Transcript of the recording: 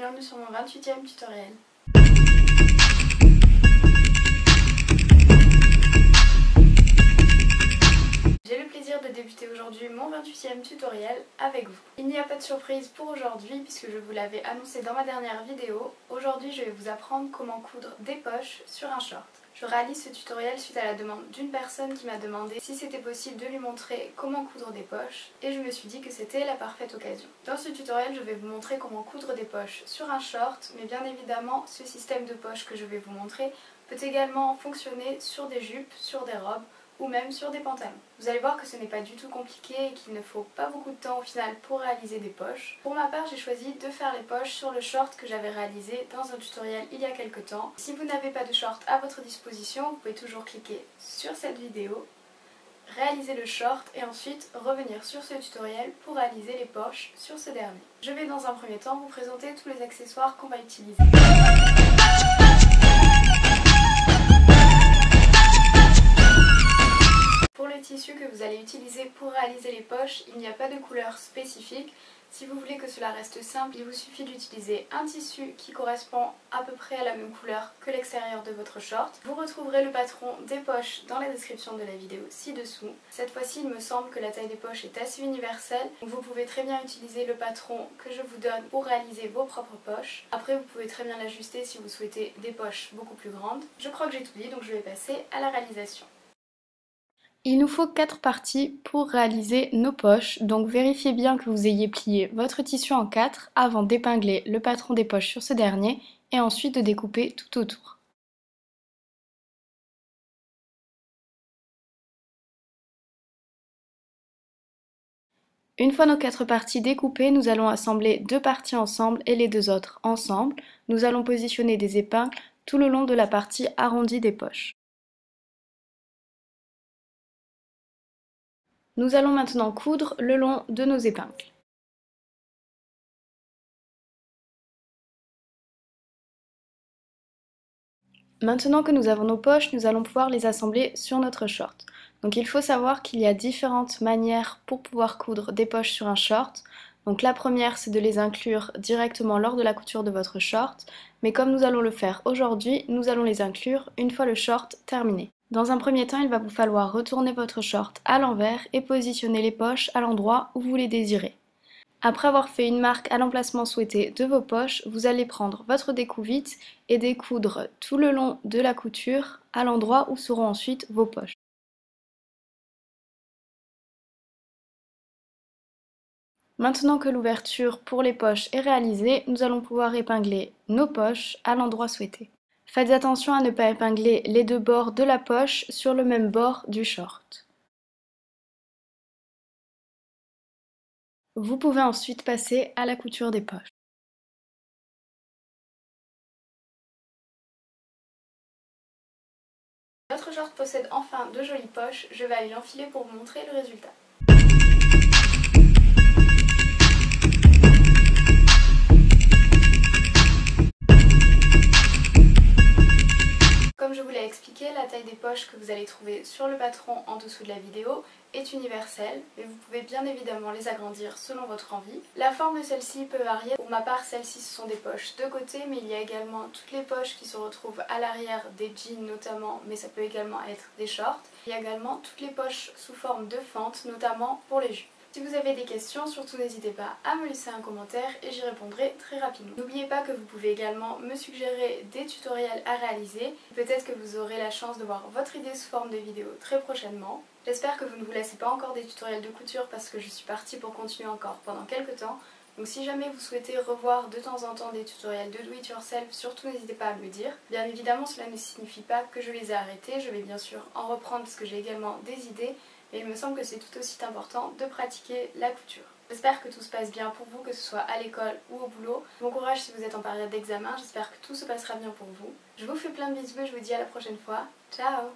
bienvenue sur mon 28e tutoriel. J'ai le plaisir de débuter aujourd'hui mon 28e tutoriel avec vous. Il n'y a pas de surprise pour aujourd'hui puisque je vous l'avais annoncé dans ma dernière vidéo. Aujourd'hui je vais vous apprendre comment coudre des poches sur un short. Je réalise ce tutoriel suite à la demande d'une personne qui m'a demandé si c'était possible de lui montrer comment coudre des poches et je me suis dit que c'était la parfaite occasion. Dans ce tutoriel je vais vous montrer comment coudre des poches sur un short, mais bien évidemment ce système de poches que je vais vous montrer peut également fonctionner sur des jupes, sur des robes ou même sur des pantalons. Vous allez voir que ce n'est pas du tout compliqué et qu'il ne faut pas beaucoup de temps au final pour réaliser des poches. Pour ma part, j'ai choisi de faire les poches sur le short que j'avais réalisé dans un tutoriel il y a quelques temps. Si vous n'avez pas de short à votre disposition, vous pouvez toujours cliquer sur cette vidéo, réaliser le short et ensuite revenir sur ce tutoriel pour réaliser les poches sur ce dernier. Je vais dans un premier temps vous présenter tous les accessoires qu'on va utiliser. Pour le tissu que vous allez utiliser pour réaliser les poches, il n'y a pas de couleur spécifique. Si vous voulez que cela reste simple, il vous suffit d'utiliser un tissu qui correspond à peu près à la même couleur que l'extérieur de votre short. Vous retrouverez le patron des poches dans la description de la vidéo ci-dessous. Cette fois-ci, il me semble que la taille des poches est assez universelle. Donc vous pouvez très bien utiliser le patron que je vous donne pour réaliser vos propres poches. Après, vous pouvez très bien l'ajuster si vous souhaitez des poches beaucoup plus grandes. Je crois que j'ai tout dit, donc je vais passer à la réalisation. Il nous faut 4 parties pour réaliser nos poches, donc vérifiez bien que vous ayez plié votre tissu en 4 avant d'épingler le patron des poches sur ce dernier et ensuite de découper tout autour. Une fois nos 4 parties découpées, nous allons assembler 2 parties ensemble et les 2 autres ensemble. Nous allons positionner des épingles tout le long de la partie arrondie des poches. Nous allons maintenant coudre le long de nos épingles. Maintenant que nous avons nos poches, nous allons pouvoir les assembler sur notre short. Donc il faut savoir qu'il y a différentes manières pour pouvoir coudre des poches sur un short. Donc la première, c'est de les inclure directement lors de la couture de votre short, mais comme nous allons le faire aujourd'hui, nous allons les inclure une fois le short terminé. Dans un premier temps, il va vous falloir retourner votre short à l'envers et positionner les poches à l'endroit où vous les désirez. Après avoir fait une marque à l'emplacement souhaité de vos poches, vous allez prendre votre découvite et découdre tout le long de la couture à l'endroit où seront ensuite vos poches. Maintenant que l'ouverture pour les poches est réalisée, nous allons pouvoir épingler nos poches à l'endroit souhaité. Faites attention à ne pas épingler les deux bords de la poche sur le même bord du short. Vous pouvez ensuite passer à la couture des poches. Notre short possède enfin de jolies poches, je vais aller l'enfiler pour vous montrer le résultat. Comme je vous l'ai expliqué, la taille des poches que vous allez trouver sur le patron en dessous de la vidéo est universelle, mais vous pouvez bien évidemment les agrandir selon votre envie. La forme de celle-ci peut varier. Pour ma part, celles-ci ce sont des poches de côté, mais il y a également toutes les poches qui se retrouvent à l'arrière des jeans notamment, mais ça peut également être des shorts. Il y a également toutes les poches sous forme de fente, notamment pour les jupes. Si vous avez des questions, surtout n'hésitez pas à me laisser un commentaire et j'y répondrai très rapidement. N'oubliez pas que vous pouvez également me suggérer des tutoriels à réaliser. Peut-être que vous aurez la chance de voir votre idée sous forme de vidéo très prochainement. J'espère que vous ne vous laissez pas encore des tutoriels de couture parce que je suis partie pour continuer encore pendant quelques temps. Donc si jamais vous souhaitez revoir de temps en temps des tutoriels de do it yourself, surtout n'hésitez pas à me le dire. Bien évidemment, cela ne signifie pas que je les ai arrêtés, je vais bien sûr en reprendre parce que j'ai également des idées. Mais il me semble que c'est tout aussi important de pratiquer la couture. J'espère que tout se passe bien pour vous, que ce soit à l'école ou au boulot. Bon courage si vous êtes en période d'examen, j'espère que tout se passera bien pour vous. Je vous fais plein de bisous et je vous dis à la prochaine fois. Ciao!